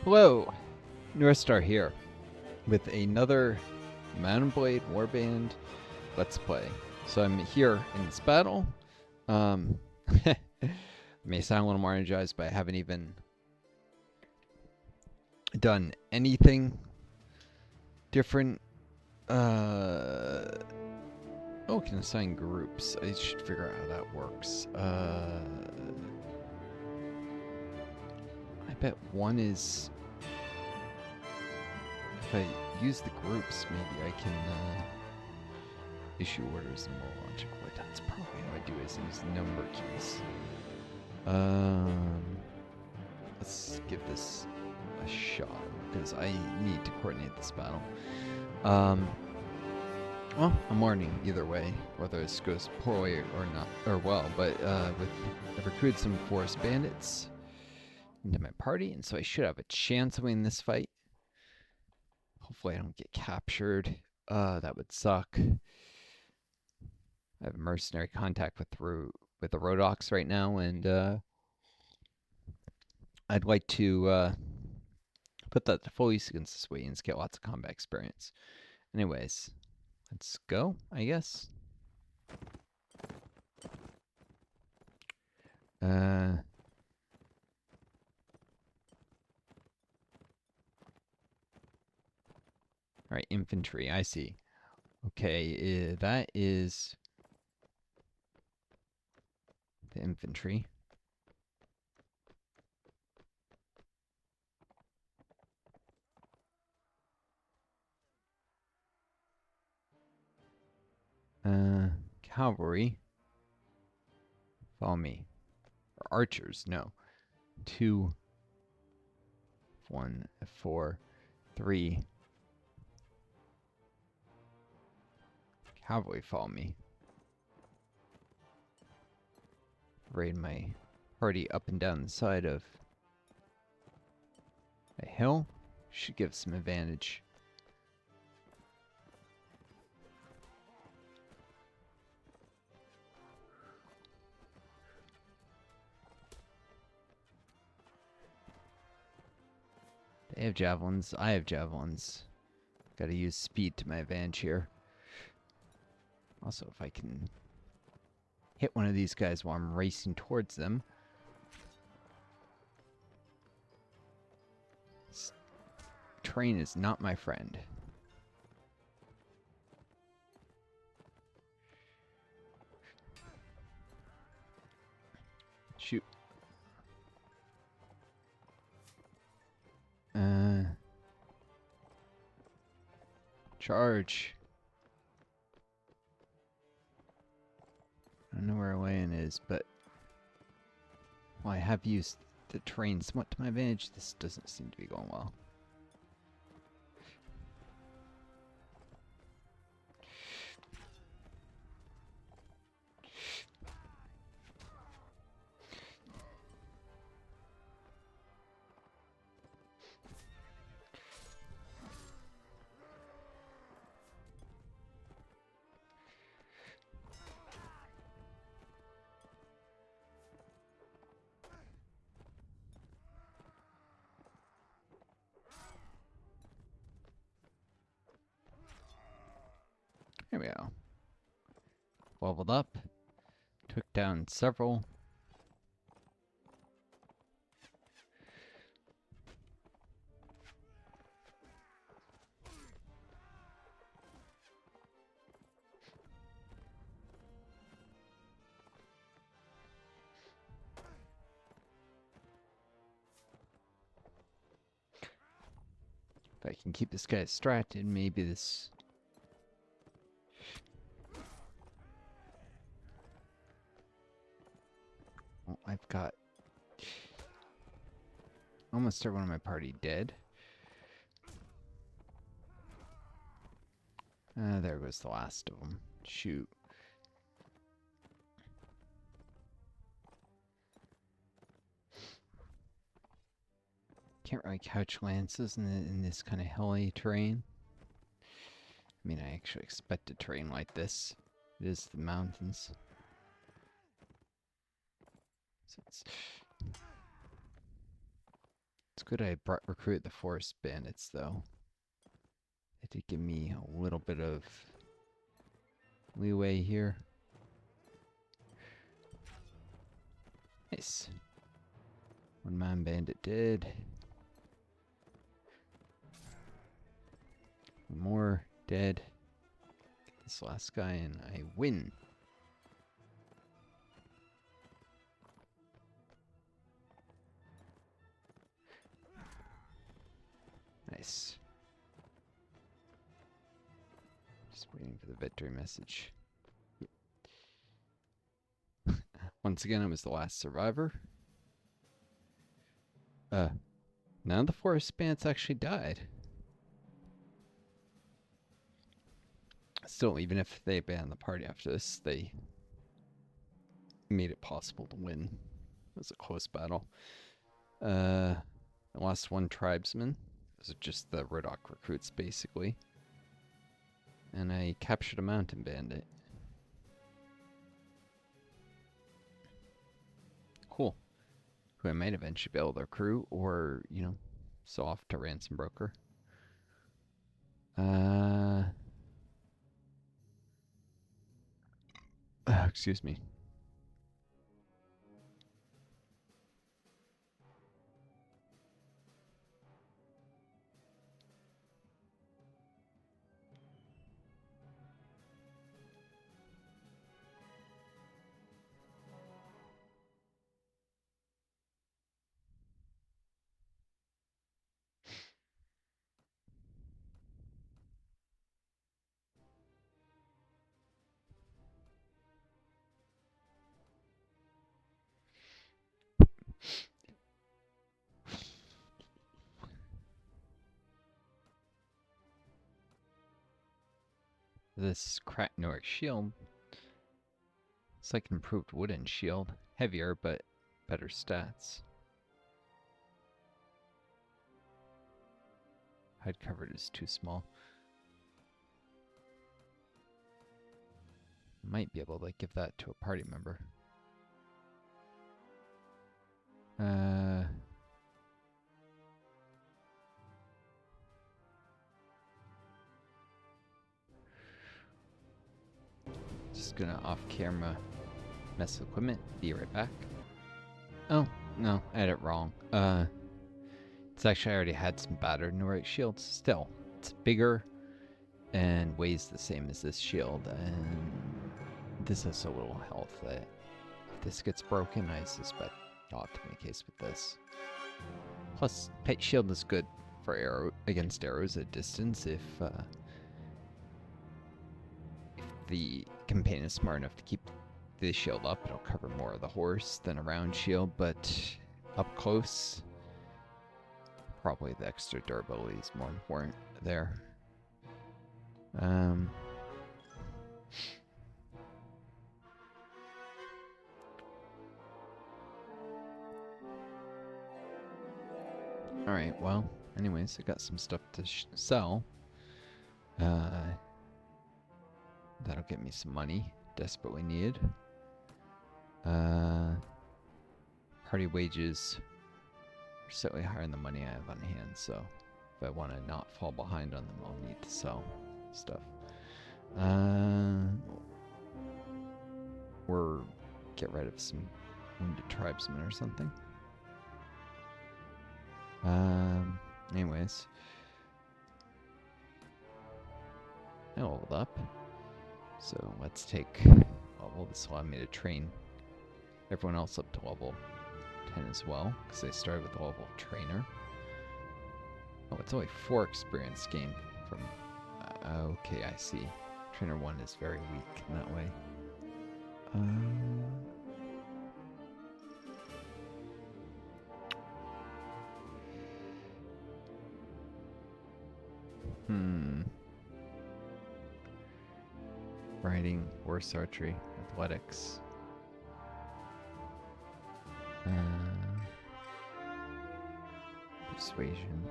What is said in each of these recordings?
Hello, Northstar here with another Mount & Blade Warband Let's Play. So I'm here in this battle. I may sound a little more energized, but I haven't even done anything different. Oh, can assign groups. I should figure out how that works. I bet one is... If I use the groups, maybe I can issue orders in more logical way. That's probably how I do it, is use number keys. Let's give this a shot, because I need to coordinate this battle. Well, I'm warning either way, whether this goes poorly or not, or well, but I've recruited some forest bandits into my party, and so I should have a chance of winning this fight. Hopefully I don't get captured. That would suck. I have a mercenary contact with the Rodox right now, and I'd like to put that to full use against the Swedes, get lots of combat experience. Anyways, let's go, I guess. Alright, infantry, I see. Okay, that is the infantry. Cavalry. Follow me. Or archers, no. 2, 1, 4, 3. Cavalry, follow me. Raid my party up and down the side of a hill. Should give some advantage. They have javelins. I have javelins. Gotta use speed to my advantage here. Also, if I can hit one of these guys while I'm racing towards them. This train is not my friend. Shoot. Charge. I don't know where Elaine is, but well, I have used the train somewhat to my advantage. This doesn't seem to be going well. There we go. Leveled up. Took down several. If I can keep this guy distracted, maybe this... Well, I've got almost everyone in my party dead. There goes the last of them. Shoot. Can't really couch lances in this kind of hilly terrain. I mean, I actually expect a terrain like this. It is the mountains. So it's It's good I recruited the forest bandits, though. It did give me a little bit of leeway here. Nice. One man bandit dead. One more dead. Get this last guy and I win. Nice. Just waiting for the victory message. Once again, I was the last survivor. None of the forest bandits actually died. Still, even if they banned the party after this, they made it possible to win. It was a close battle. I lost one tribesman. Those are just the Riddock recruits, basically. And I captured a mountain bandit. Cool. Who I might eventually be able to recruit or, you know, sell off to ransom broker. Excuse me. This cracked Nordic shield. It's like an improved wooden shield. Heavier, but better stats. Hide covered is too small. Might be able to give that to a party member. Just gonna off camera mess with equipment. Be right back. Oh, no, I had it wrong. It's actually, I already had some battered Nordic shields. Still, it's bigger and weighs the same as this shield, and this has so little health that if this gets broken, I suspect I'll have to make case with this. Plus, pet shield is good for against arrows at distance if the companion is smart enough to keep the shield up. It'll cover more of the horse than a round shield, but up close, probably the extra durability is more important there. Alright, well, anyways, I got some stuff to sell. That'll get me some money, desperately needed. Party wages are slightly higher than the money I have on hand, so if I want to not fall behind on them, I'll need to sell stuff. Or get rid of some wounded tribesmen or something. Anyways. I leveled up. So let's take level. This will allow me to train everyone else up to level 10 as well, because I started with a level trainer. Oh, it's only 4 experience gained from... okay, I see. Trainer 1 is very weak in that way. Riding, horse archery, athletics. Persuasion.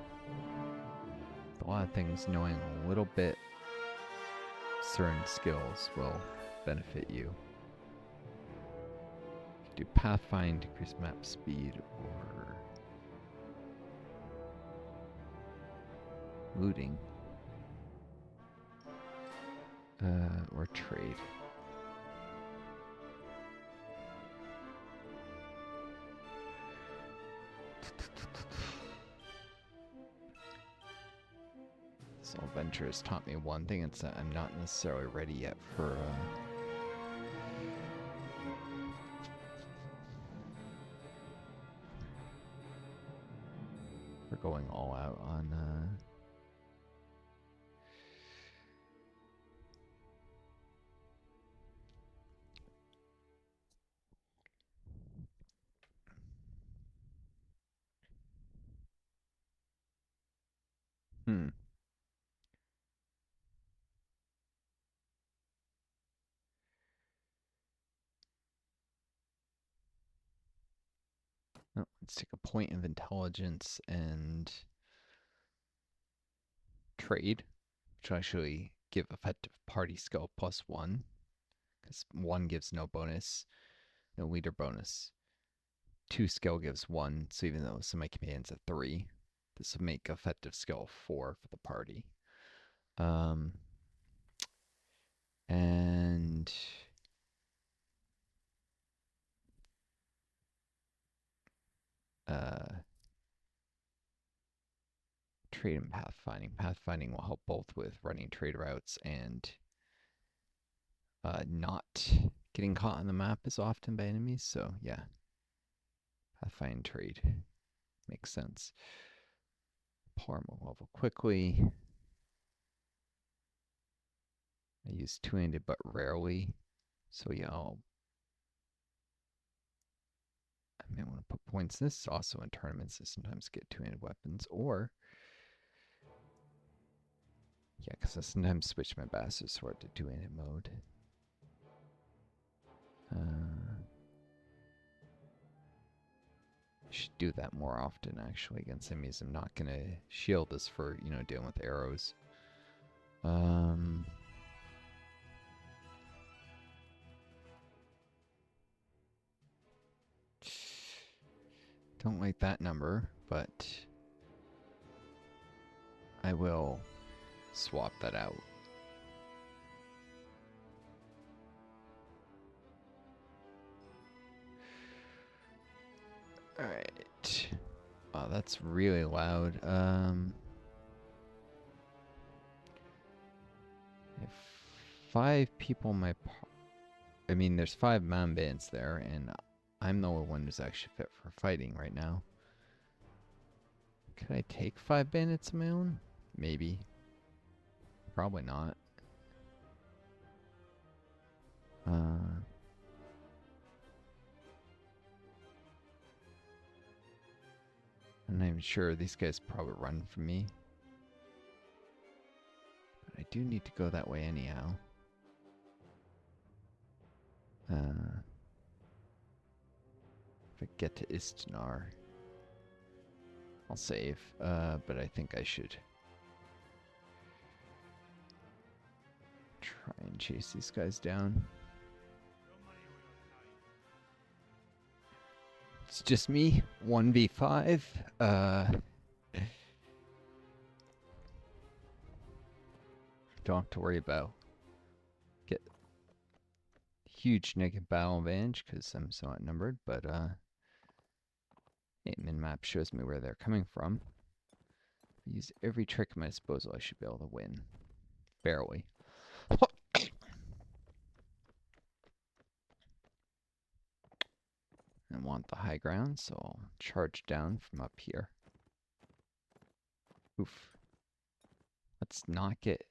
A lot of things, knowing a little bit certain skills will benefit you. You can do pathfind, increase map speed, or Looting. Or trade. This whole venture has taught me one thing, it's that I'm not necessarily ready yet for going all out on oh, let's take a point of intelligence and trade, which will actually give effective party skill +1, because 1 gives no bonus, no leader bonus. 2 skill gives 1, so even though some of my companions are 3, this will make effective skill 4 for the party. And trade and pathfinding. Pathfinding will help both with running trade routes and not getting caught on the map as often by enemies. So yeah, pathfinding trade makes sense. Power move level quickly. I use two-handed but rarely, so yeah, I may want to put points. This is also in tournaments. I sometimes get two-handed weapons, or yeah, because I sometimes switch my bastard sword to two-handed mode. Should do that more often actually against enemies. I'm not gonna shield this for, you know, dealing with arrows. Don't like that number, but I will swap that out. Alright. Oh, that's really loud. If 5 people in my I mean, there's 5 man bands there, and I'm the only one who's actually fit for fighting right now. Could I take 5 bandits of my own? Maybe. Probably not. I'm not even sure. These guys probably run from me. But I do need to go that way anyhow. If I get to Istnar, I'll save. But I think I should try and chase these guys down. It's just me, 1v5. Don't have to worry about get huge negative battle advantage because I'm so outnumbered, but min-map shows me where they're coming from. If I use every trick at my disposal, I should be able to win. Barely. I want the high ground, so I'll charge down from up here. Oof. Let's not get...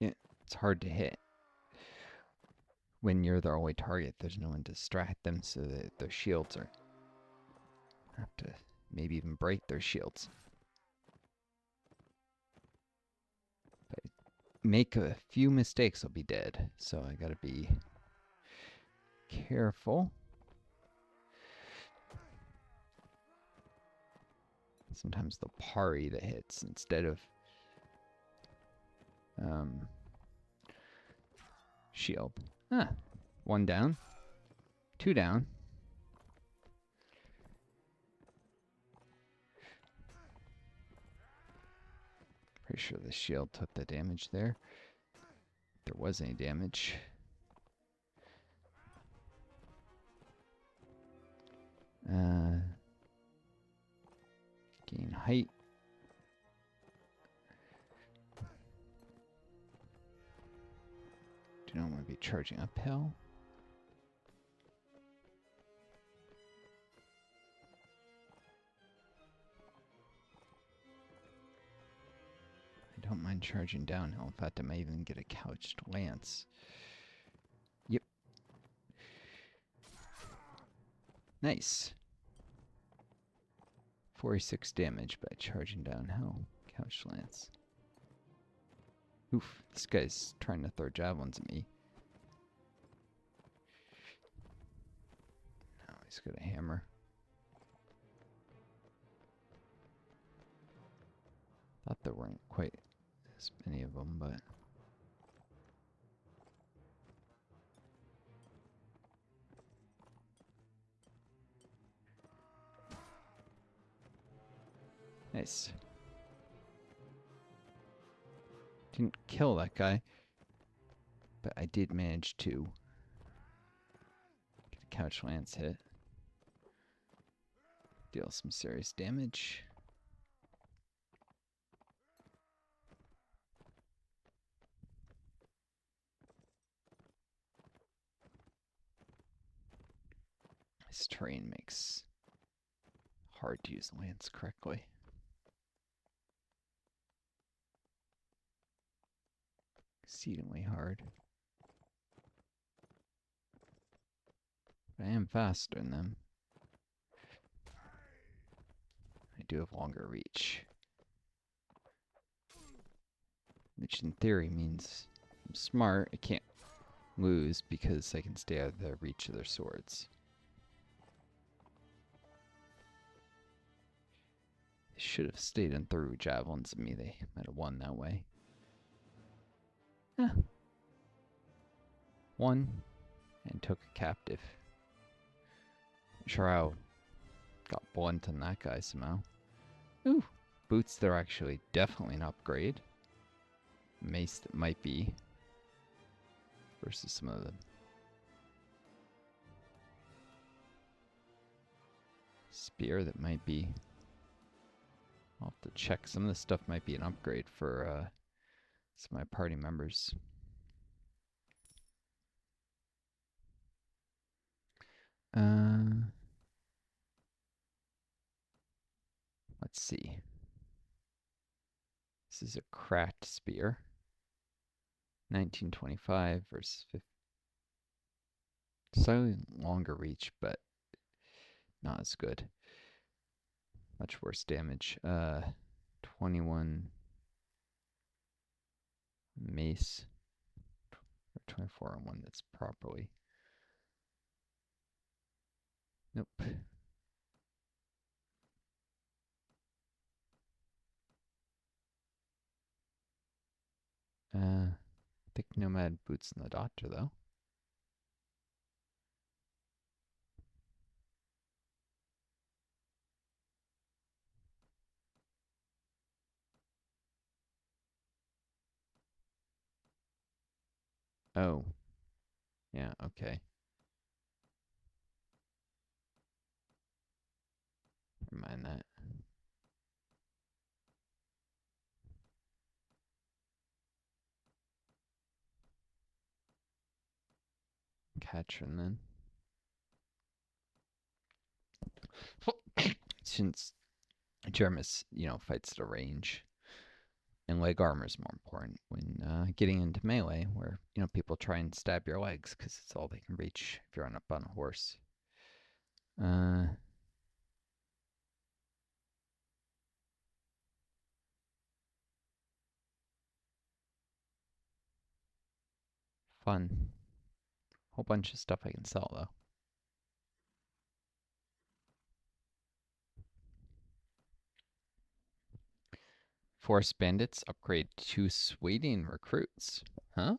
Yeah, it's hard to hit. When you're their only target, there's no one to distract them, so that their shields are... have to maybe even break their shields. If I make a few mistakes, I'll be dead. So I gotta be careful. Sometimes they'll parry the hits instead of shield. Ah, 1 down, 2 down. Pretty sure the shield took the damage there. If there was any damage. Gain height. Do not want to be charging uphill. I don't mind charging downhill. In fact, I might even get a couched lance. Yep. Nice. 46 damage by charging downhill. Couch lance. Oof, this guy's trying to throw javelins at me. Oh, he's got a hammer. Thought there weren't quite as many of them, but... Nice. Didn't kill that guy, but I did manage to get a couch lance hit. Deal some serious damage. This terrain makes it hard to use the lance correctly. Exceedingly hard. But I am faster than them. I do have longer reach. Which in theory means I'm smart. I can't lose because I can stay out of the reach of their swords. They should have stayed and threw javelins at me. They might have won that way. Won and took a captive. Shroud got blunt on that guy somehow. Ooh, boots, they're actually definitely an upgrade. Mace that might be versus some of them. Spear that might be. I'll have to check. Some of this stuff might be an upgrade for some of my party members. Let's see. This is a cracked spear. 1925 versus 50. Slightly longer reach, but not as good. Much worse damage. 21 mace. Or 24 on one that's properly. Nope. Thick nomad boots in the doctor though. Oh. Yeah, okay. Never mind that. Catching then. Since Jermis, fights at a range, and leg armor is more important when getting into melee, where people try and stab your legs because it's all they can reach if you're up on a horse. Fun. Whole bunch of stuff I can sell though. Force bandits upgrade 2 Swedian recruits. Huh?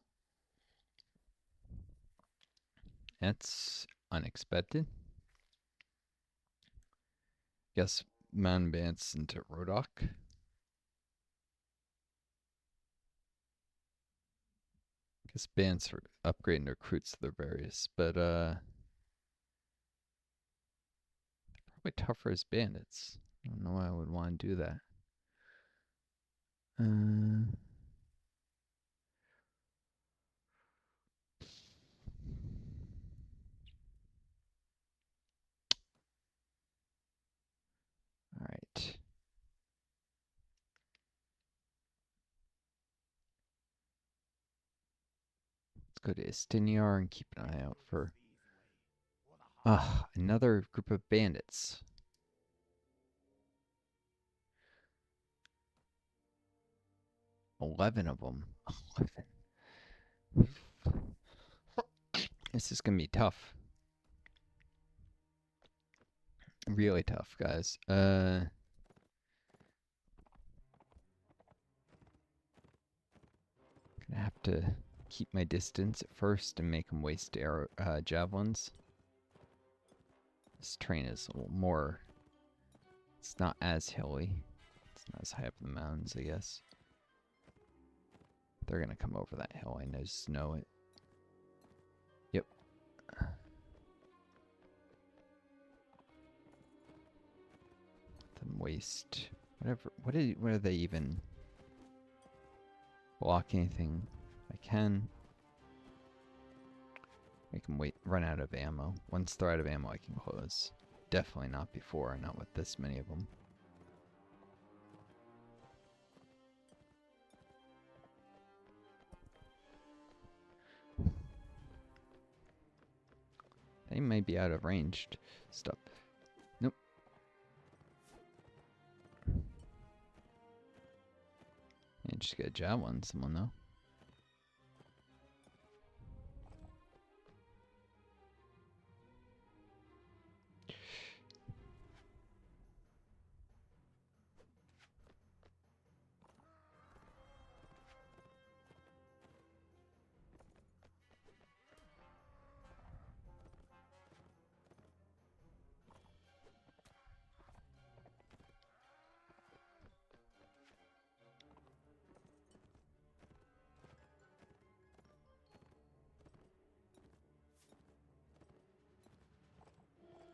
That's unexpected. Guess man bandits into Rodok. Guess bands are upgrading recruits to their various, but they're probably tougher as bandits. I don't know why I would want to do that. All right. Let's go to Istiniar and keep an eye out for another group of bandits. 11 of them. 11. This is gonna be tough. Really tough, guys. Gonna have to keep my distance at first and make them waste javelins. This terrain is a little more. It's not as hilly. It's not as high up in the mountains, I guess. They're gonna come over that hill. I just know it. Yep. Let them waste whatever. What are they even? Block anything I can. Make them run out of ammo. Once they're out of ammo, I can close. Definitely not before, not with this many of them. They may be out of ranged stuff. Nope. Yeah, just get a javelin, someone though.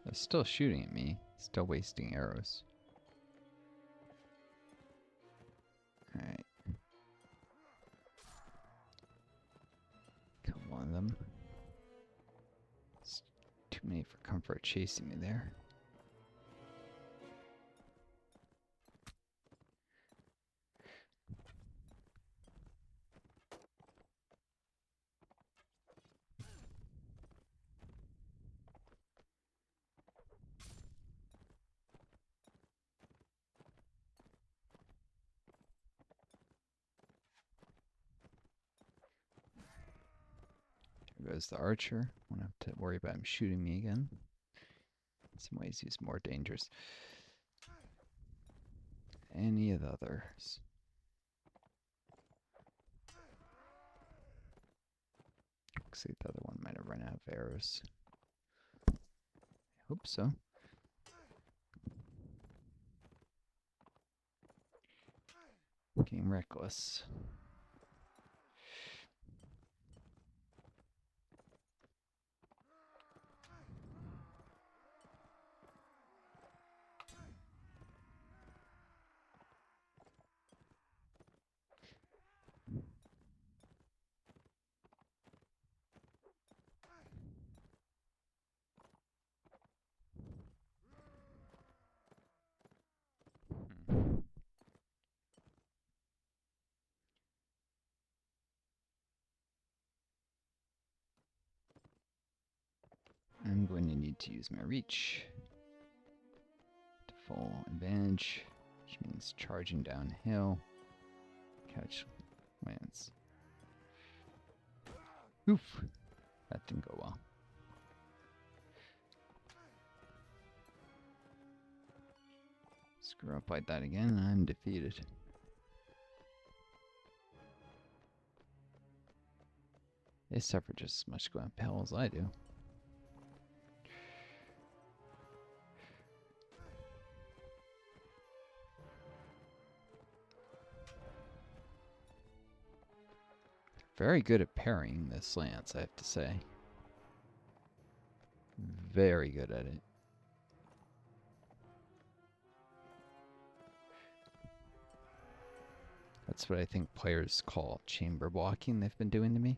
They're still shooting at me. Still wasting arrows. Alright. Kill one of them. It's too many for comfort chasing me there. There goes the archer. Won't have to worry about him shooting me again. In some ways, he's more dangerous. Any of the others. Looks like the other one might have run out of arrows. I hope so. Getting reckless. I'm going to need to use my reach to full advantage, which means charging downhill. Catch lands. Oof! That didn't go well. Screw up like that again, and I'm defeated. They suffer just as much going uphill as I do. Very good at parrying this lance, I have to say. Very good at it. That's what I think players call chamber blocking they've been doing to me.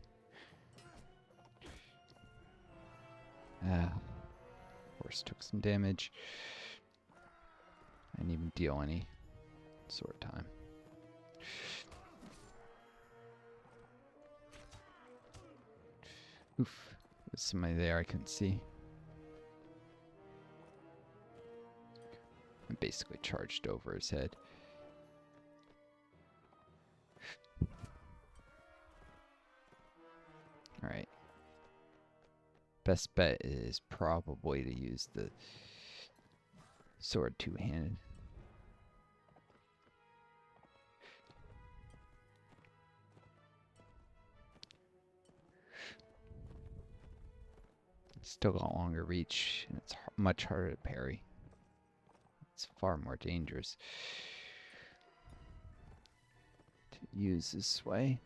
Horse took some damage. I didn't even deal any sword time. Oof. There's somebody there I couldn't see. I basically charged over his head. Alright. Best bet is probably to use the sword two-handed. Still got longer reach, and it's much harder to parry. It's far more dangerous to use this way.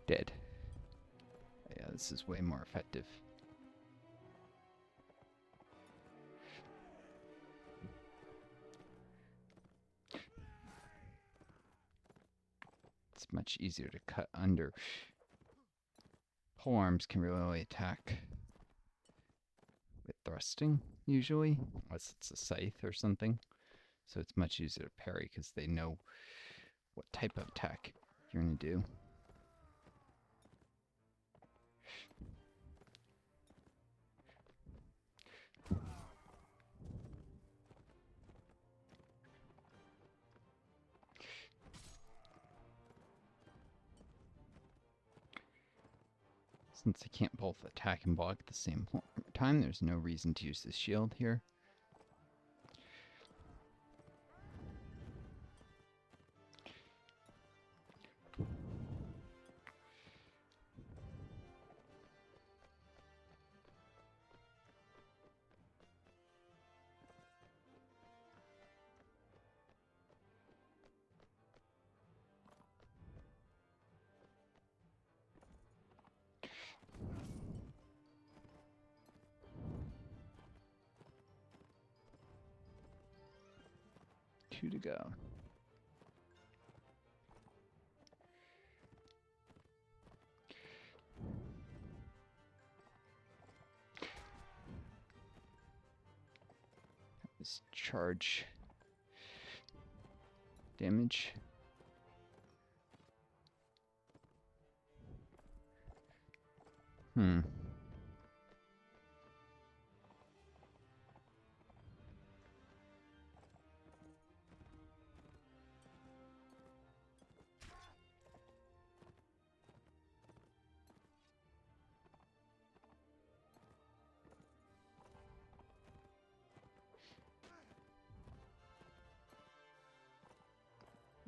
Dead. Yeah, this is way more effective. It's much easier to cut under. Polearms can really attack with thrusting, usually, unless it's a scythe or something. So it's much easier to parry because they know what type of attack you're going to do. Since I can't both attack and block at the same time, there's no reason to use the shield here. Two to go. This charge damage.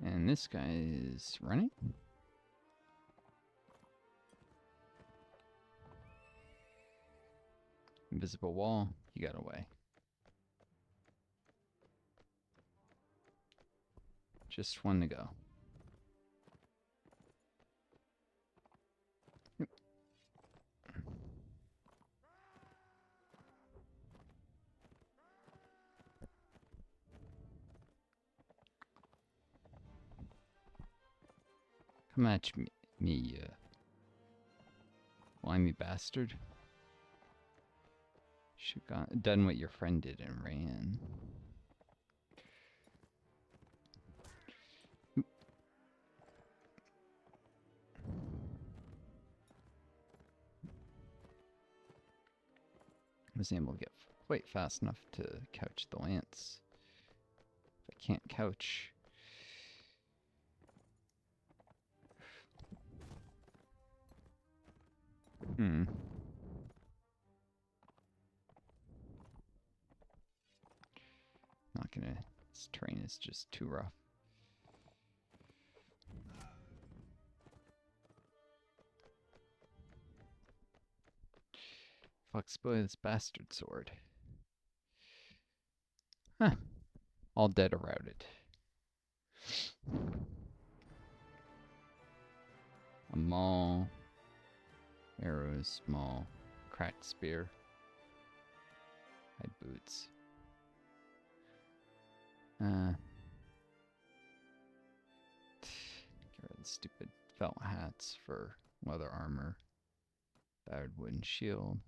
And this guy is running. Invisible wall, he got away. Just one to go. Yep. Come at me, you slimy bastard. Should have done what your friend did and ran. Oop. I was able to get quite fast enough to couch the lance. If I can't couch... Not gonna This terrain is just too rough. Flexibility of this bastard sword. Huh. All dead or routed. A maul. Arrows, small. Cracked spear. Hide boots. Get rid of the stupid felt hats for leather armor. Battered wooden shield.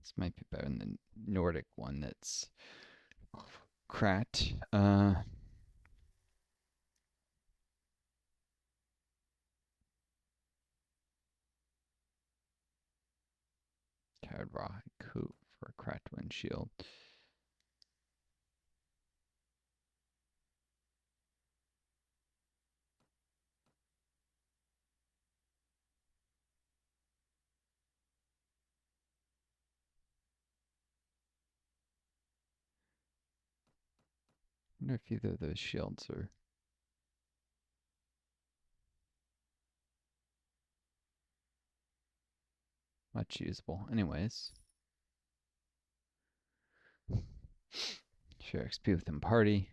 This might be better than the Nordic one that's cracked. Carried raw coat for a cracked windshield. I wonder if either of those shields are much usable. Anyways. Share XP within party.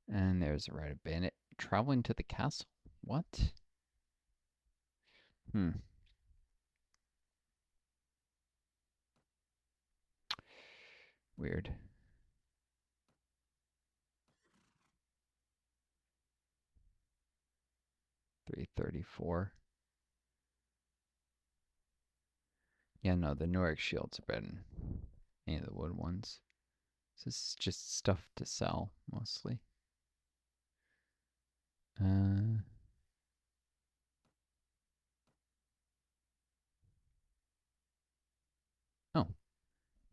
And there's a routed bandit traveling to the castle. What? Weird. 334. Yeah, no, the Nordic shields are better than any of the wood ones. So this is just stuff to sell, mostly. Oh,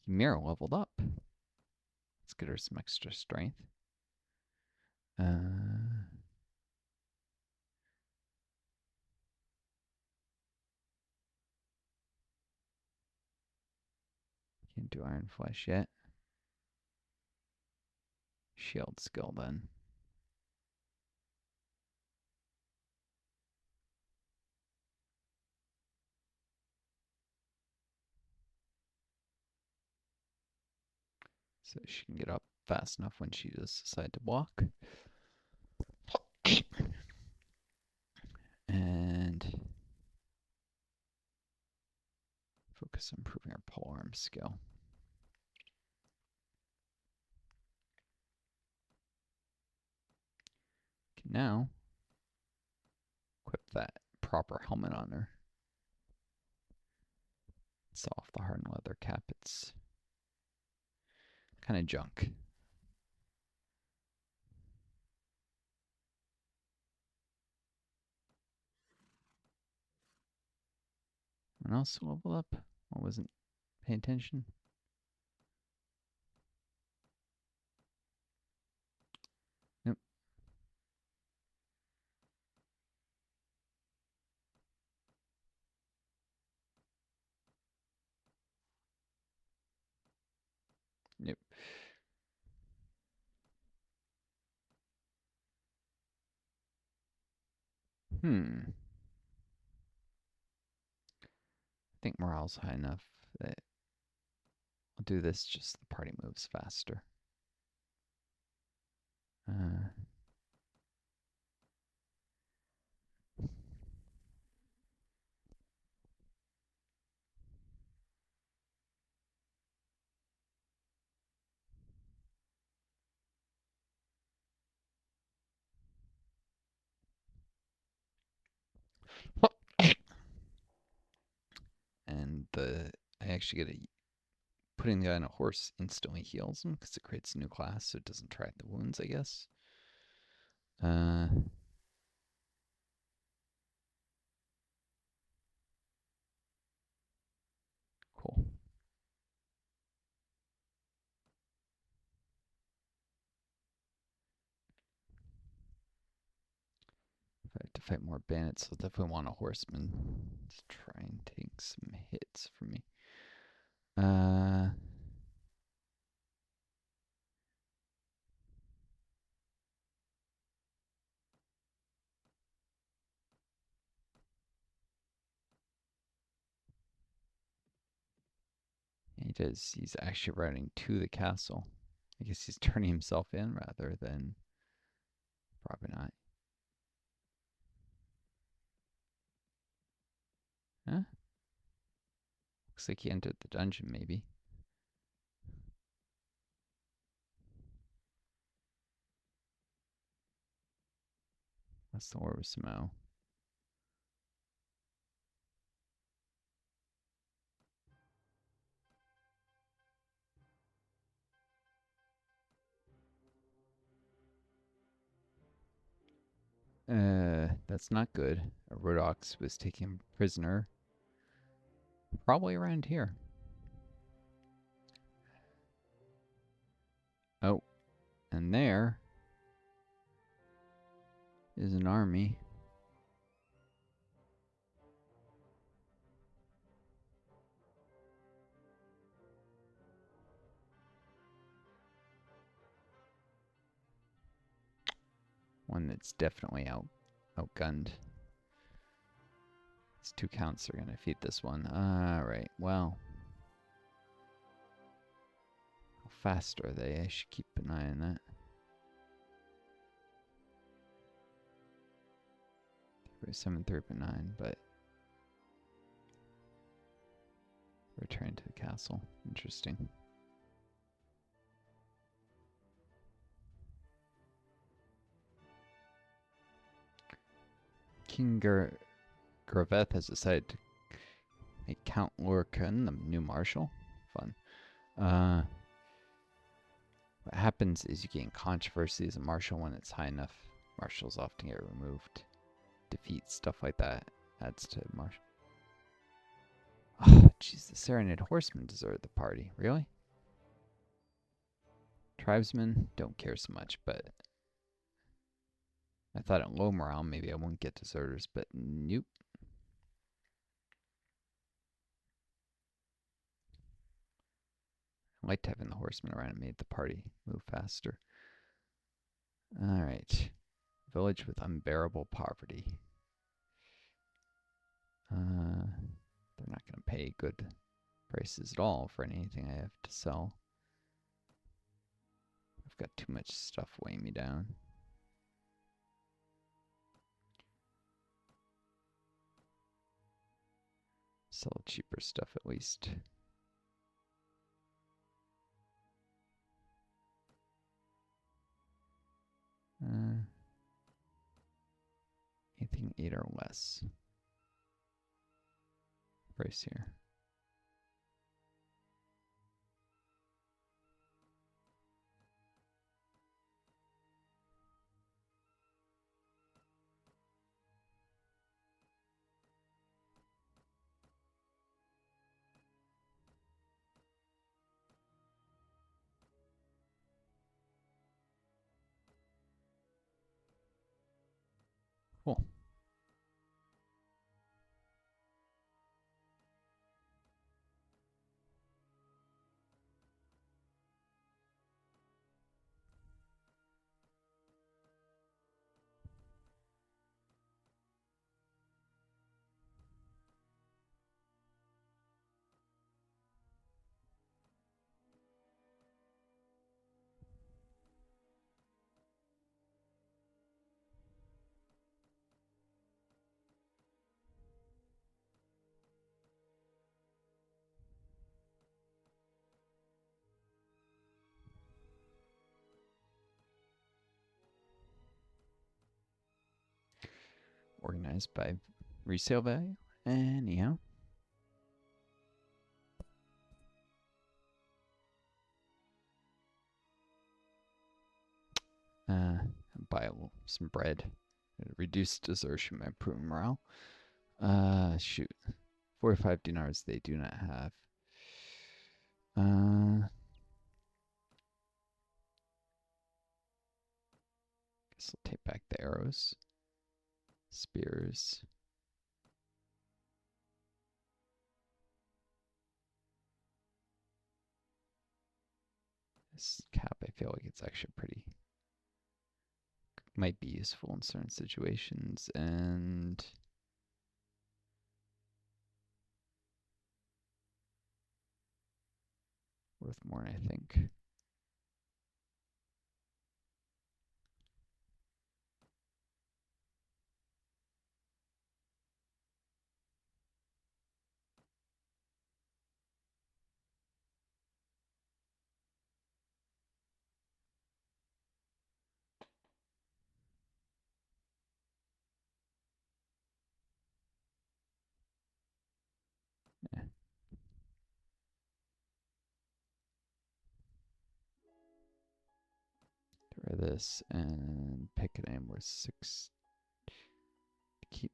Mira leveled up. Let's get her some extra strength. Can't do Iron Flesh yet. Shield skill then. So she can get up fast enough when she does decide to walk. And focus on improving our polearm skill. Can now equip that proper helmet on her. It's off the hardened leather cap. It's kind of junk. What else leveled up? I wasn't paying attention. Nope. Yep. I think morale's high enough that I'll do this just so the party moves faster. And I actually get putting the guy on a horse instantly heals him because it creates a new class, so it doesn't track the wounds, I guess. Cool. If I have to fight more bandits, so I'll definitely want a horseman to try and take some hits from me. He does. He's actually routing to the castle. I guess he's turning himself in rather than... Probably not. Huh? Looks like he entered the dungeon, maybe. That's the war with Samo. That's not good. A Rhodox was taken prisoner. Probably around here. Oh, and there is an army. One that's definitely outgunned. These 2 counts are going to defeat this one. Alright, well. How fast are they? I should keep an eye on that. 7, 3.9, but... Return to the castle. Interesting. King Graveth has decided to make Count Lorcan the new marshal. Fun. What happens is you gain controversy as a marshal when it's high enough. Marshals often get removed. Defeat, stuff like that. Adds to marshal. Oh, jeez, the Serenade Horsemen deserted the party. Really? Tribesmen, don't care so much, but... I thought at low morale maybe I wouldn't get deserters, but nope. I liked having the horsemen around. It made the party move faster. Alright. Village with unbearable poverty. They're not going to pay good prices at all for anything I have to sell. I've got too much stuff weighing me down. Sell cheaper stuff at least. Anything 8 or less. Price here. Cool. Organized by resale value. Anyhow. Buy some bread. Reduce desertion by improving morale. Shoot. 45 dinars they do not have. Guess I'll take back the arrows. Spears. This cap, I feel like it's actually pretty, might be useful in certain situations, and worth more, I think. Yeah. Try this and pick an item worth 6 to keep.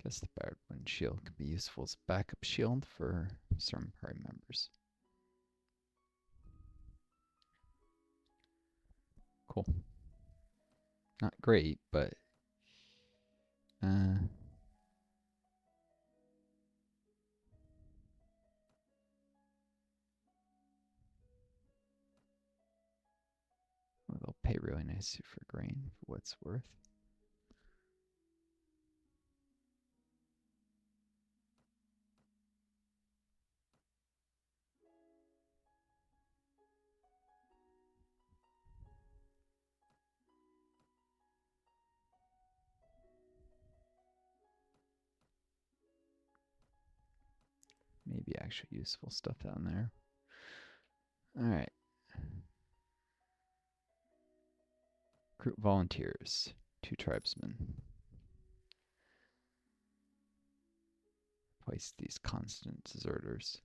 Guess the Battered Wind Shield could be useful as a backup shield for certain party members. Cool. Not great, but well, they'll pay really nicely for grain, for what it's worth. Maybe actually useful stuff down there. Alright. Group volunteers. 2 tribesmen. Replace these constant deserters.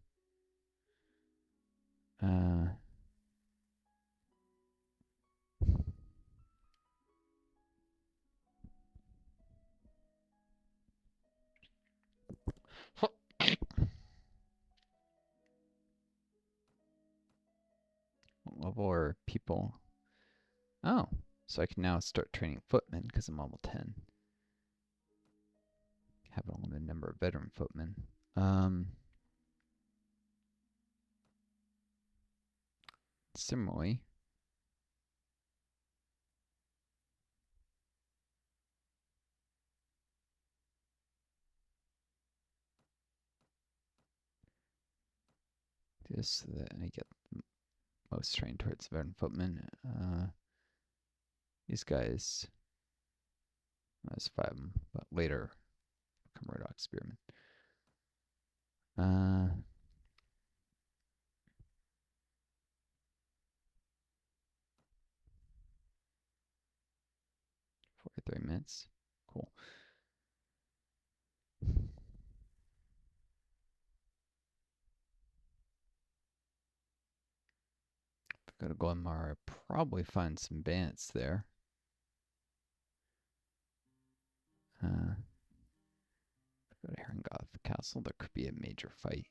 What level are people? Oh, so I can now start training footmen because I'm level 10. Have a limited number of veteran footmen. Similarly, just so that I get most trained towards veteran footmen. These guys, there's 5 of them, but later become Murdoch Spearmen. 43 minutes. Cool. If I go to Glenmar, I'll probably find some bandits there. If I go to Herringoth Castle, there could be a major fight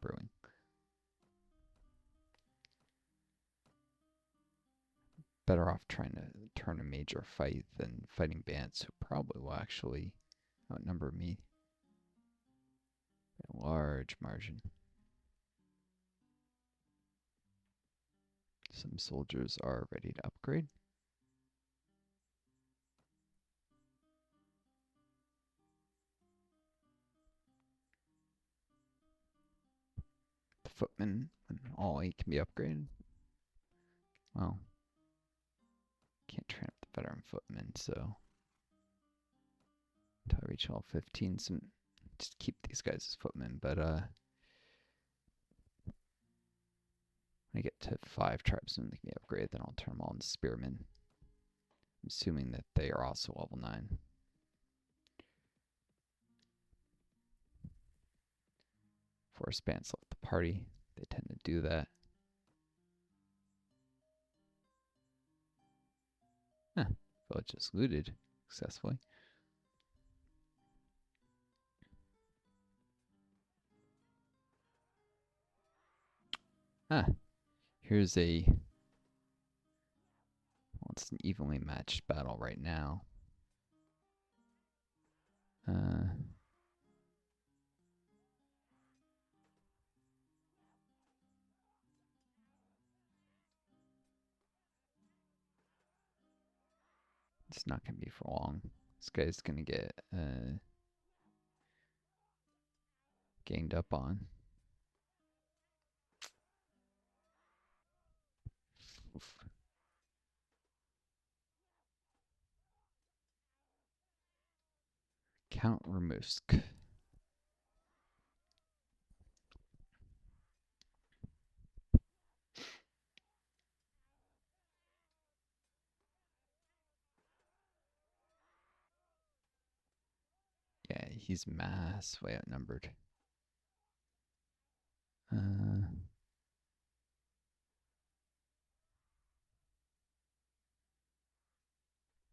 brewing. Better off trying to turn a major fight than fighting bandits who probably will actually outnumber me by a large margin. Some soldiers are ready to upgrade. The footmen, when all 8 can be upgraded. Well, can't train up the veteran footmen, so until I reach all 15, some just keep these guys as footmen. But when I get to 5 tribesmen that can be upgraded, then I'll turn them all into spearmen. I'm assuming that they are also level 9. 4 spans left the party. They tend to do that. villages looted successfully. Ah, here's a... Well, it's an evenly matched battle right now. It's not going to be for long. This guy's going to get ganged up on. Oof. Count Ramusk. Yeah, he's massively outnumbered.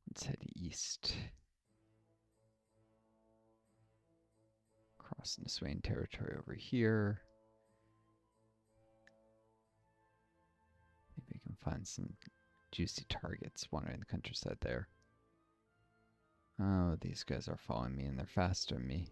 Let's head east. Cross into Swain territory over here. Maybe we can find some juicy targets wandering the countryside there. Oh, these guys are following me and they're faster than me.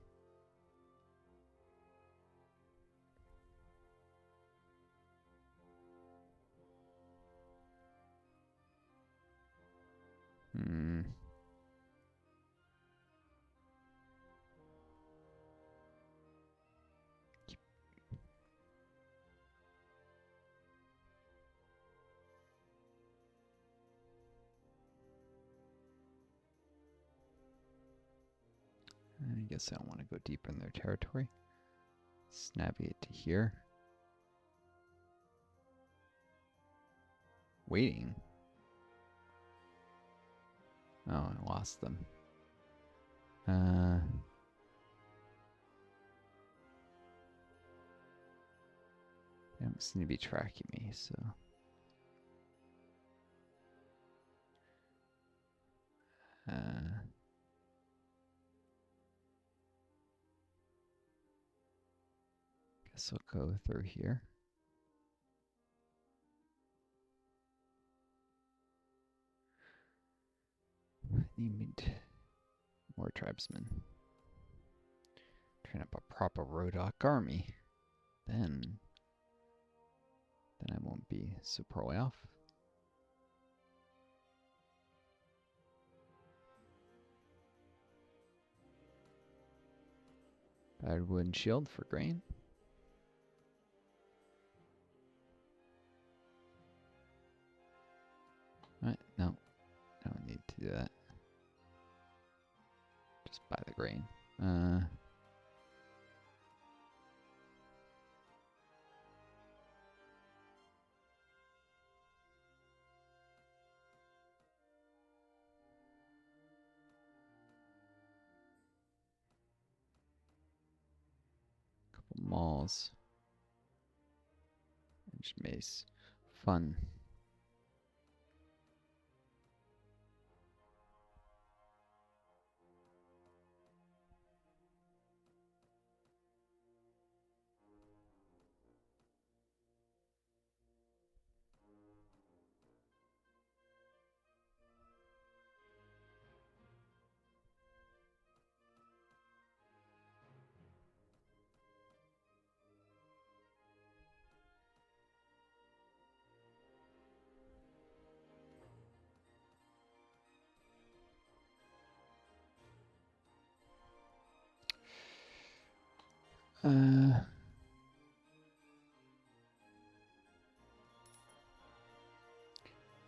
I guess I don't want to go deeper in their territory. Let's navigate to here. Waiting. Oh, I lost them. They don't seem to be tracking me, so... guess I'll go through here. I need more tribesmen. Train up a proper Rodok army. Then I won't be so poorly off. Battered wooden shield for grain. What? No. I don't need to do that. Just buy the grain. Couple malls. Edge mace. Fun.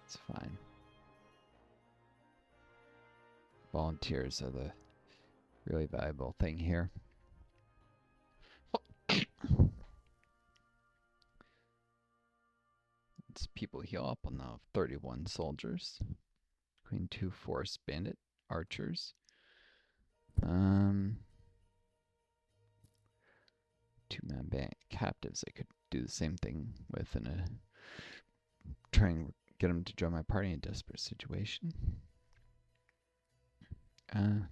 It's fine. Volunteers are the really valuable thing here. It's people heal up on the 31 soldiers. Between 2 forest bandit archers. 2-man bandit captives I could do the same thing with in a... try and get them to join my party in a desperate situation. Question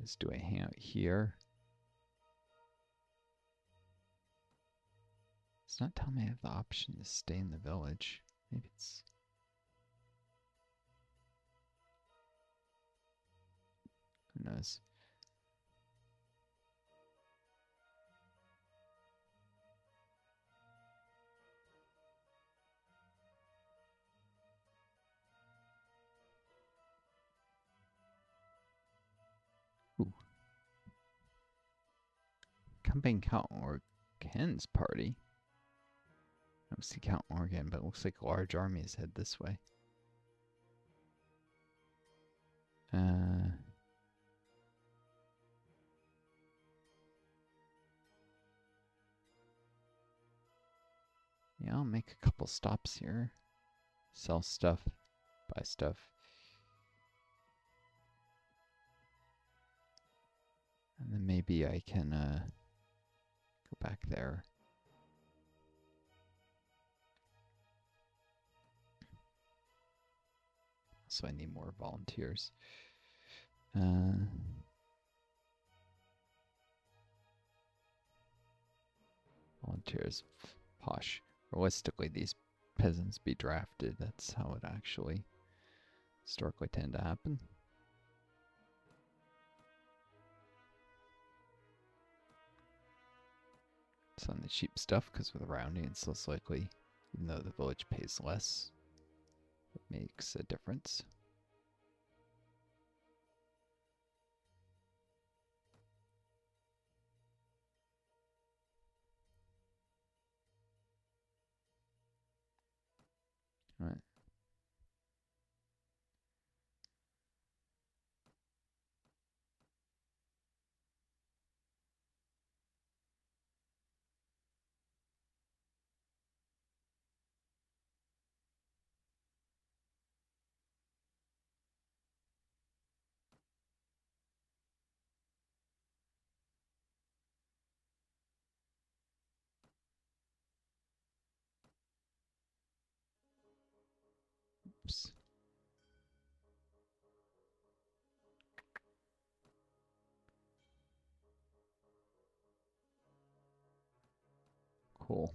is, do I hang out here? It's not telling me I have the option to stay in the village. Maybe it's... Who knows? Ooh. Camping Count Organ's party. I don't see Count Organ, but it looks like a large army is head this way. Yeah, I'll make a couple stops here. Sell stuff, buy stuff. And then maybe I can go back there. So I need more volunteers. Volunteers, posh. Realistically, these peasants be drafted. That's how it actually historically tend to happen. Selling the cheap stuff because with rounding it's less likely, even though the village pays less, it makes a difference. All right. Oops. Cool.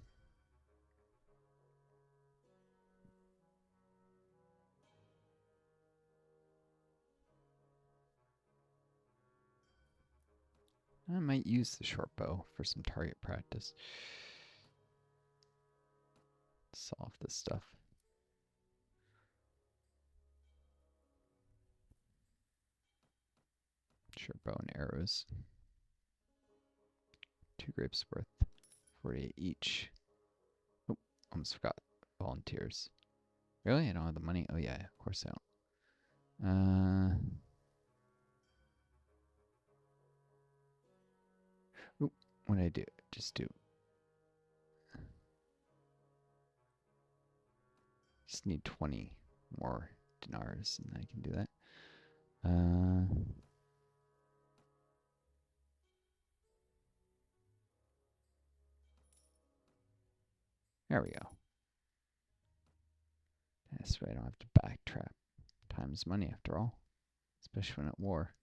I might use the short bow for some target practice. Solve this stuff. Short bow and arrows. 2 grapes worth. 48 each. Oh, almost forgot. Volunteers. Really? I don't have the money? Oh yeah, of course I don't. Oop, what did I do? Just need 20 more dinars and I can do that. There we go. That's right, I don't have to backtrack. Time's money after all, especially when at war.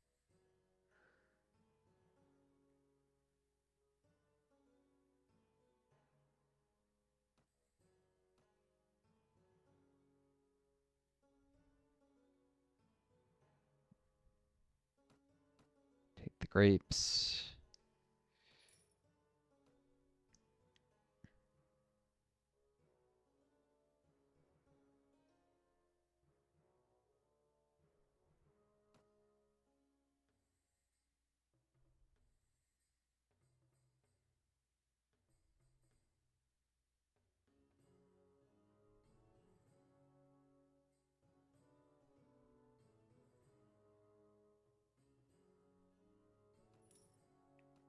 Take the grapes.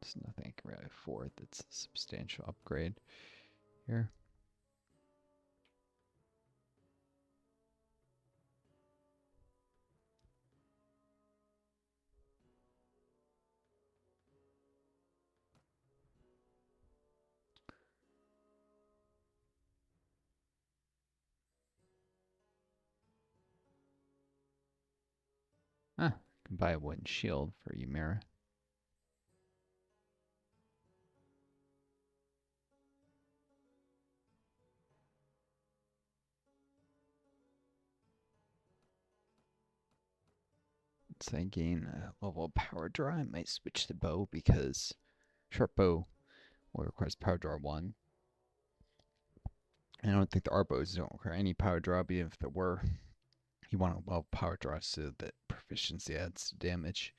There's nothing I can really afford that's a substantial upgrade here. Buy a wooden shield for Ymera. Once I gain a level of power draw, I might switch to bow because short bow will requires power draw 1. And I don't think the R bows don't require any power draw, but even if there were, you want a well power draw so that proficiency adds to damage.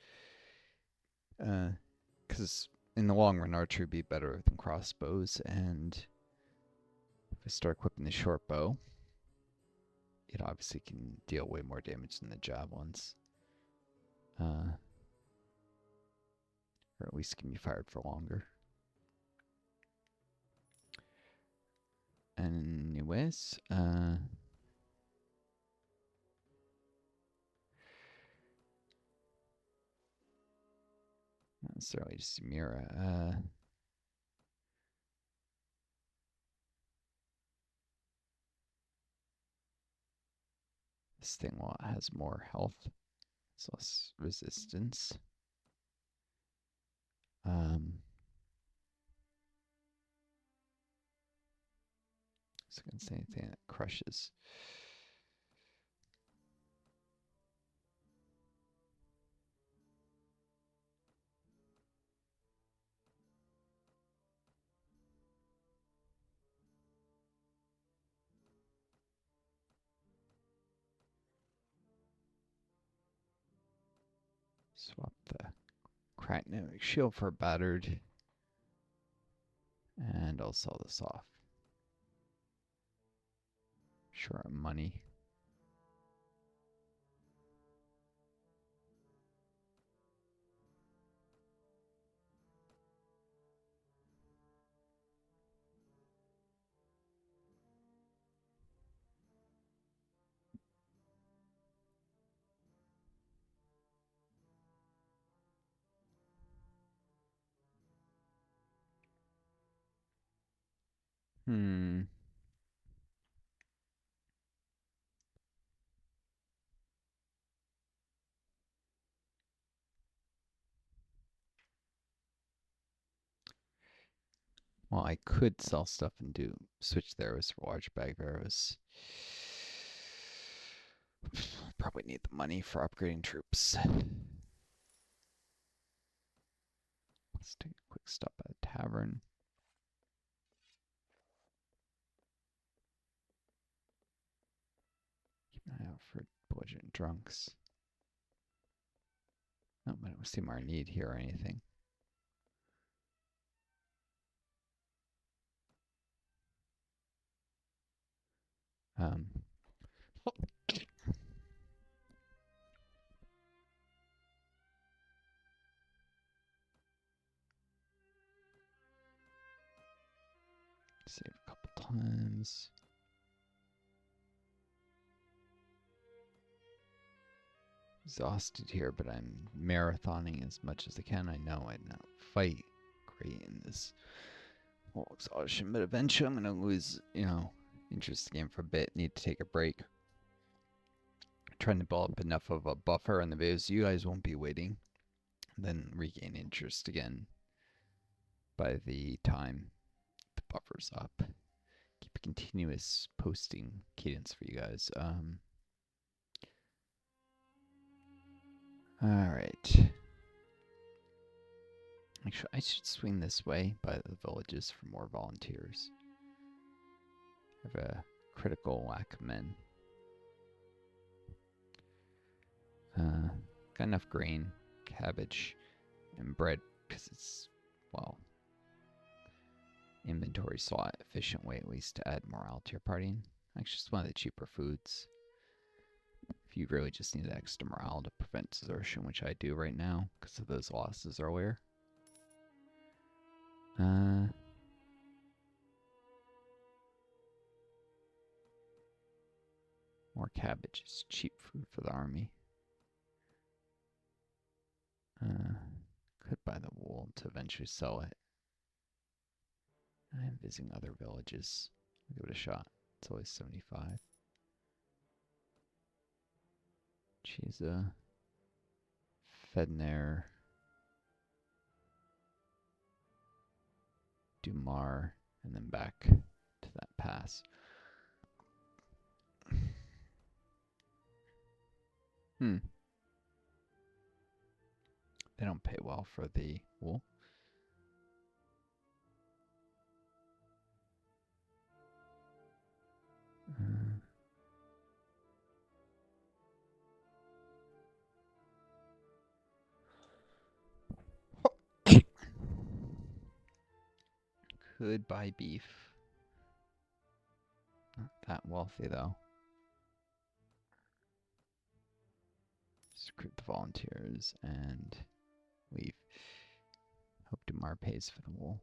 Because in the long run, archery would be better than crossbows, and if I start equipping the short bow, it obviously can deal way more damage than the javelins. Or at least can be fired for longer. Anyways, not necessarily just Ymera. This thing has more health, it's less resistance. So I can say anything that crushes. Swap the cracked shield for battered. And I'll sell this off. Sure, money. Well, I could sell stuff and switch the arrows for large bag of arrows. Probably need the money for upgrading troops. Let's take a quick stop at a tavern. Keep an eye out for belligerent drunks. No, I don't seem our need here or anything. Save a couple times. Exhausted here, but I'm marathoning as much as I can. I know I don't fight great in this whole exhaustion, but eventually I'm going to lose, interest in the game for a bit. Need to take a break. Trying to build up enough of a buffer on the videos. You guys won't be waiting. Then regain interest again by the time the buffer's up. Keep a continuous posting cadence for you guys. Alright. Actually, I should swing this way by the villages for more volunteers. I have a critical lack of men. Got enough grain, cabbage, and bread because it's, well, inventory slot efficient way at least to add morale to your party. Actually, it's one of the cheaper foods. If you really just need extra morale to prevent desertion, which I do right now because of those losses earlier. More cabbage is cheap food for the army. Could buy the wool to eventually sell it. I'm visiting other villages. I'll give it a shot. It's always 75. She's a Fedner, Dumar, and then back to that pass. They don't pay well for the wool. Could buy beef. Not that wealthy, though. Recruit the volunteers and leave. Hope Dumar pays for the wool.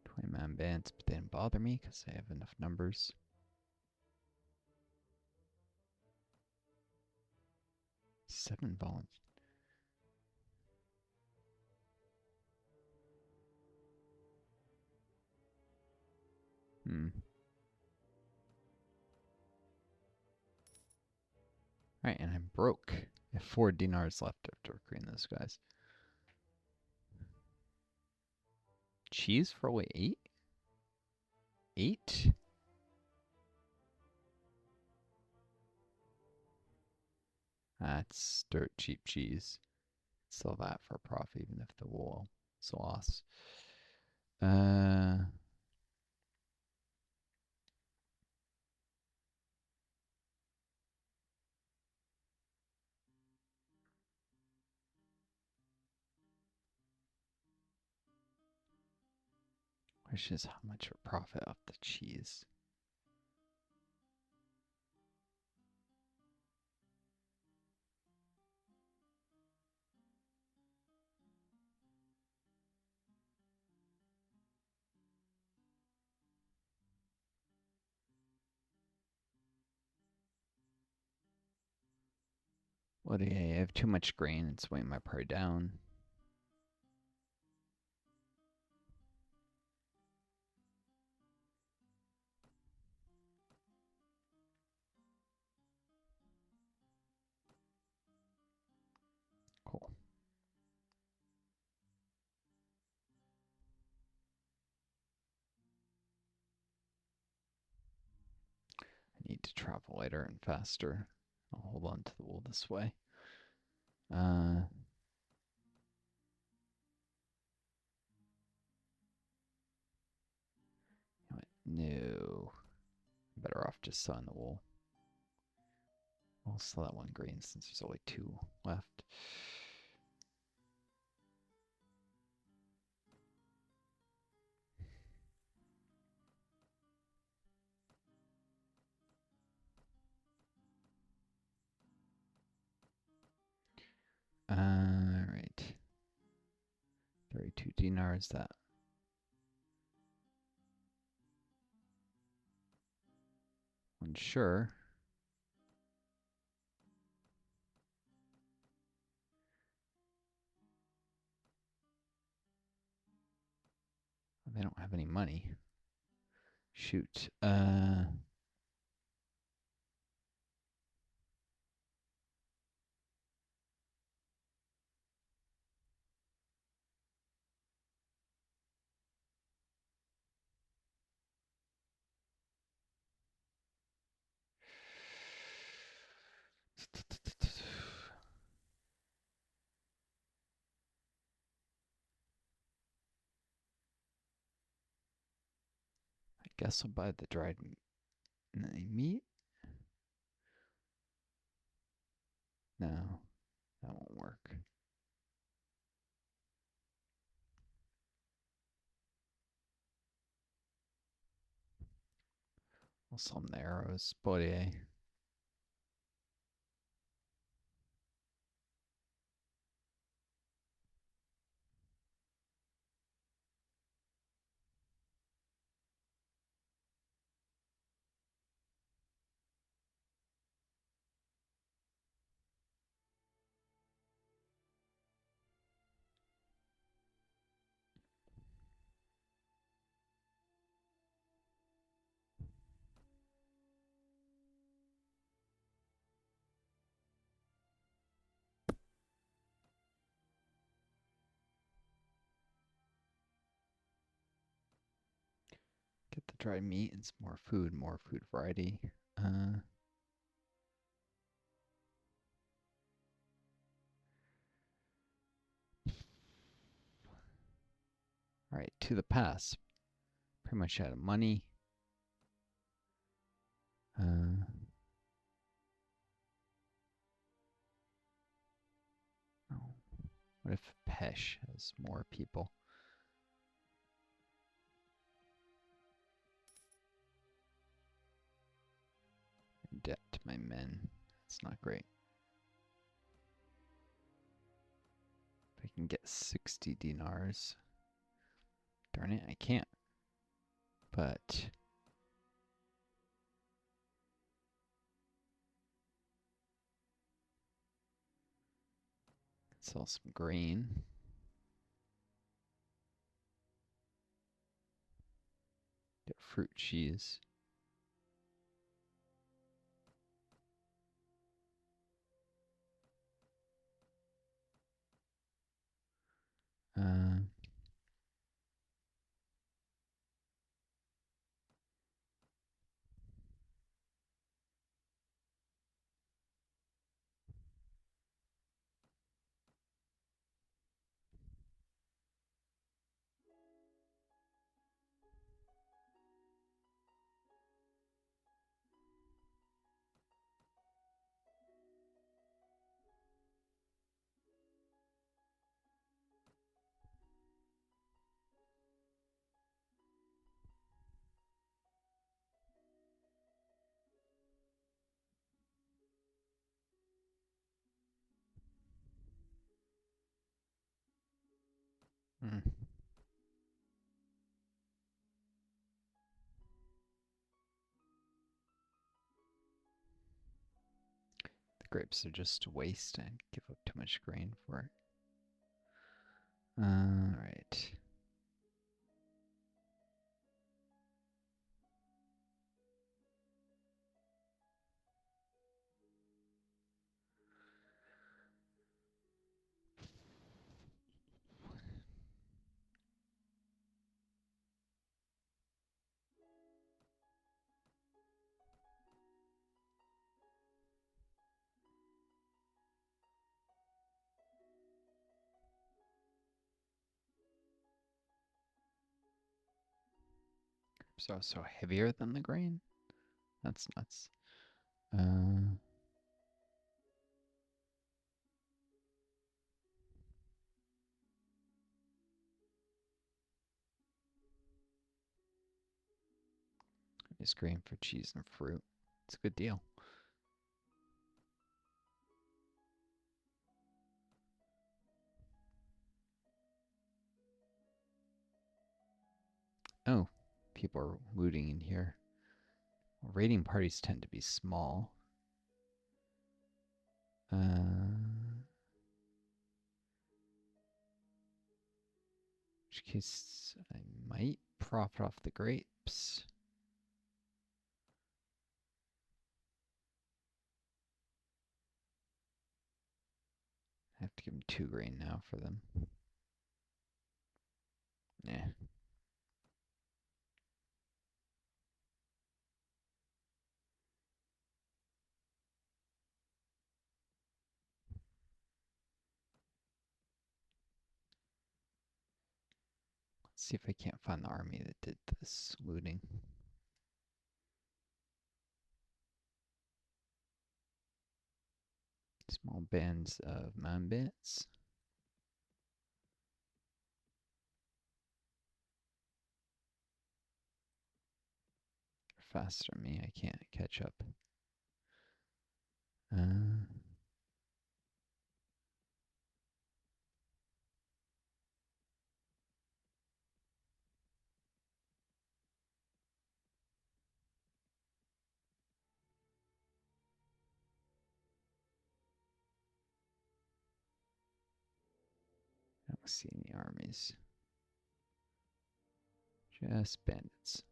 20-man bands, but they didn't bother me because I have enough numbers. Seven volunteers. Alright, and I'm broke. I have 4 dinars left after recruiting those guys. Cheese for only 8? 8? That's dirt cheap cheese. Sell that for a profit even if the wool is a loss. Question is how much a profit off the cheese. What do I have? Too much grain. It's weighing my prey down. Cool. I need to travel lighter and faster. I'll hold on to the wool this way. No. Better off just selling the wool. I'll sell that one grain since there's only 2 left. Alright. 32 dinars, that. Unsure. They don't have any money. Shoot. I guess I'll buy the dried meat. No, that won't work. I'll sell them the arrows. Boy. Get the dried meat and some more food variety. All right, to the pass. Pretty much out of money. Oh, what if Pesh has more people? In debt to my men. That's not great. If I can get 60 dinars. Darn it, I can't. But sell some grain. Get fruit cheese. Mm. The grapes are just a waste. I give up too much grain for it. Alright. So heavier than the grain? That's nuts. Use grain for cheese and fruit. It's a good deal. Oh, people are looting in here. Well, raiding parties tend to be small. In which case, I might profit off the grapes. I have to give them 2 grain now for them. Yeah. Let's see if I can't find the army that did this looting. Small bands of mountain bandits. They're faster than me. I can't catch up. I don't see any armies. Just bandits.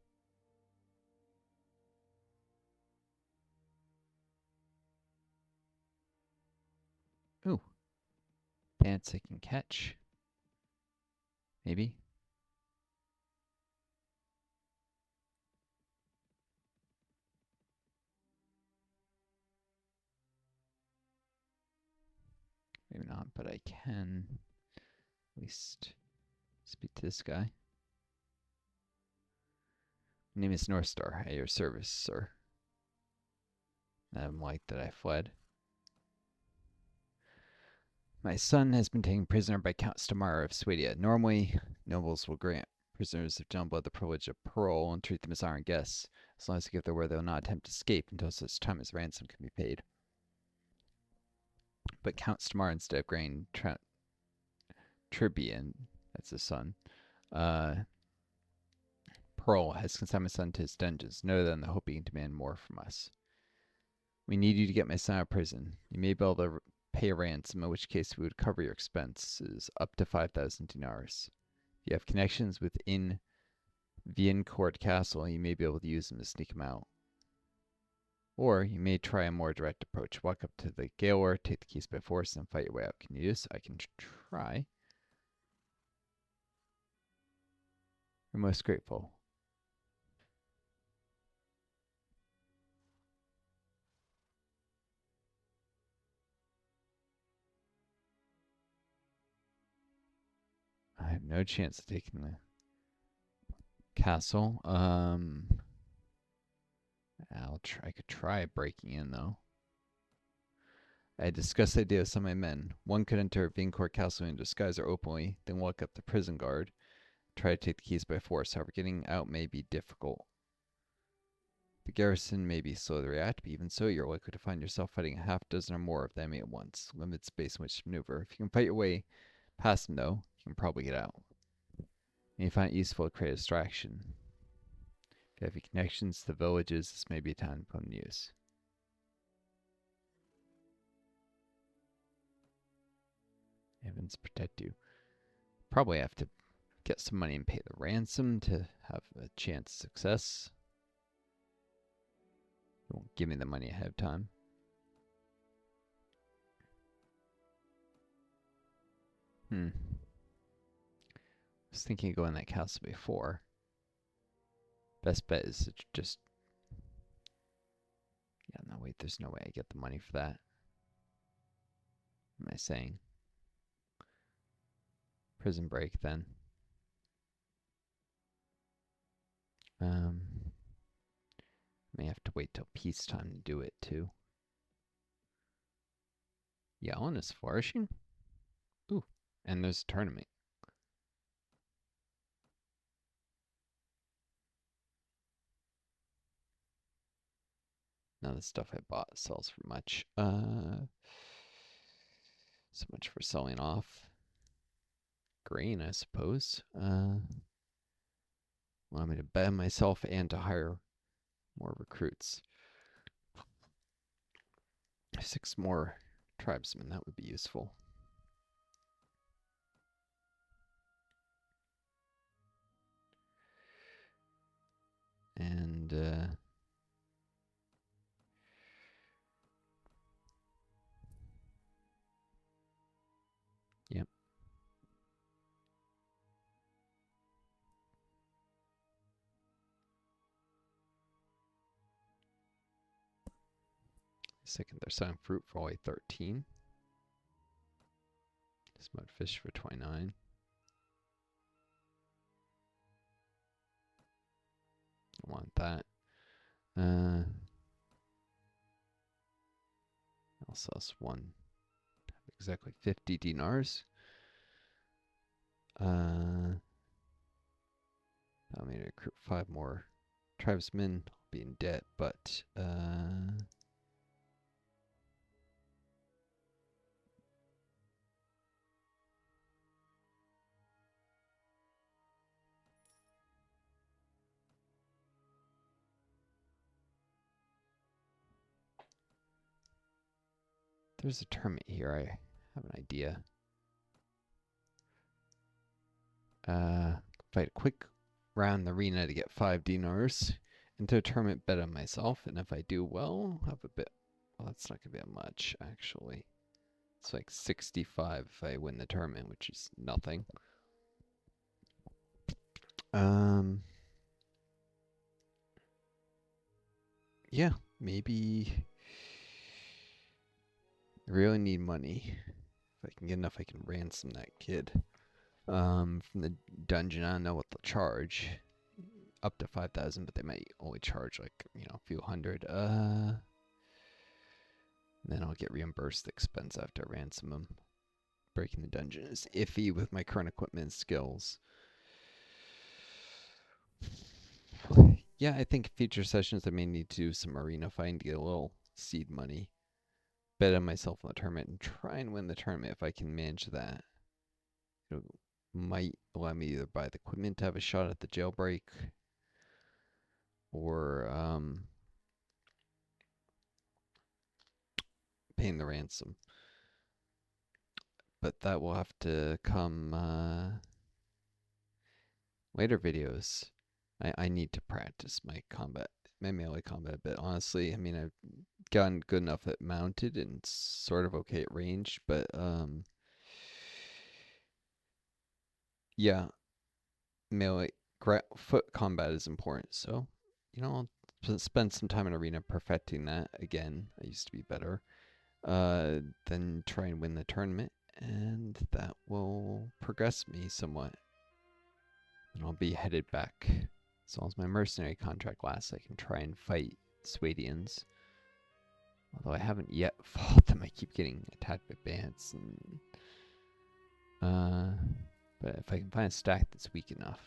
Ooh. Bandits I can catch. Maybe. Maybe not, but I can at least speak to this guy. My name is Northstar. At your service, sir. I'm like that I fled. My son has been taken prisoner by Count Stamar of Swedia. Normally, nobles will grant prisoners of Jungblood the privilege of parole and treat them as honored guests, as long as they give their word they will not attempt to escape until such time as ransom can be paid. But Count Stamar, instead of granting Tribian, that's his son, parole, has consigned my son to his dungeons, no other than the hope he can demand more from us. We need you to get my son out of prison. You may be able to pay a ransom, in which case we would cover your expenses up to 5,000 dinars. If you have connections within Viencourt Castle, you may be able to use them to sneak him out. Or you may try a more direct approach. Walk up to the gaoler, take the keys by force, and fight your way out. Can you do this? I can try. I'm most grateful. I have no chance of taking the castle. I could try breaking in, though. I discussed the idea with some of my men. One could enter Vincourt Castle in disguise or openly, then walk up the prison guard, try to take the keys by force. However, getting out may be difficult. The garrison may be slow to react, but even so, you're likely to find yourself fighting a half dozen or more of the enemy at once. Limited space in which to maneuver. If you can fight your way past them, though, you can probably get out. And you find it useful to create a distraction. If you have any connections to the villages, this may be a time to put them to use. Heavens protect you. Probably have to get some money and pay the ransom to have a chance of success. You won't give me the money ahead of time. I was thinking of going to that castle before. Best bet is to just... Yeah, no, wait, there's no way I get the money for that. What am I saying? Prison break, then. May have to wait till peacetime to do it, too. Yellen is flourishing? Ooh, and there's a tournament. Now the stuff I bought sells for much. So much for selling off. Grain, I suppose. Want me to bet myself and to hire more recruits. 6 more tribesmen, that would be useful. And yep. Second, they're selling fruit for only 13. Smoked fish for 29. I want that. I'll sell us one. Exactly 50 dinars. I'll need to recruit 5 more tribesmen. I'll be in debt, but there's a tournament here. I have an idea. Fight a quick round in the arena to get 5 dinars. Into a tournament, bet on myself, and if I do well, have a bit. Well, that's not gonna be much, actually. It's like 65 if I win the tournament, which is nothing. Yeah, maybe I really need money. If I can get enough, I can ransom that kid. From the dungeon, I don't know what they'll charge. Up to 5,000, but they might only charge like, a few hundred. Then I'll get reimbursed the expense after I ransom him. Breaking the dungeon is iffy with my current equipment and skills. Yeah, I think future sessions I may need to do some arena fighting to get a little seed money. Bet on myself in the tournament and try and win the tournament if I can manage that. It might allow me to either buy the equipment to have a shot at the jailbreak or paying the ransom. But that will have to come later videos. I need to practice my melee combat a bit. Honestly, I mean, I've gotten good enough at mounted and sort of okay at range, but yeah, melee foot combat is important. So, I'll spend some time in arena perfecting that again. I used to be better. Then try and win the tournament, and that will progress me somewhat. And I'll be headed back. As long as my mercenary contract lasts, I can try and fight Swadians. Although I haven't yet fought them, I keep getting attacked by bandits. But if I can find a stack that's weak enough,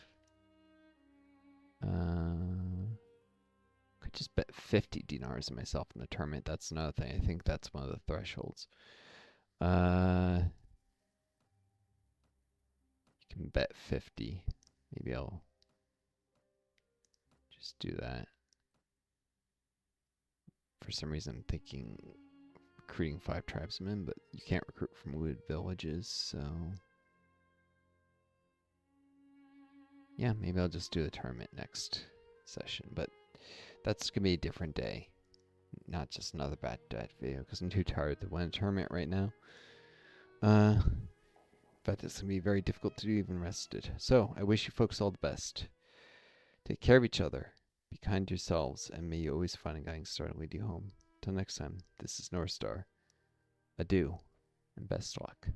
could just bet 50 dinars on myself in the tournament. That's another thing. I think that's one of the thresholds. You can bet 50. Maybe I'll just do that. For some reason, I'm thinking recruiting 5 tribesmen, but you can't recruit from wooded villages, so yeah, maybe I'll just do the tournament next session, but that's gonna be a different day, not just another bad video, because I'm too tired to win a tournament right now. In fact, it's gonna be very difficult to do even rested. So I wish you folks all the best. Take care of each other, be kind to yourselves, and may you always find a guiding star to lead you home. Till next time, this is Northstar. Adieu, and best luck.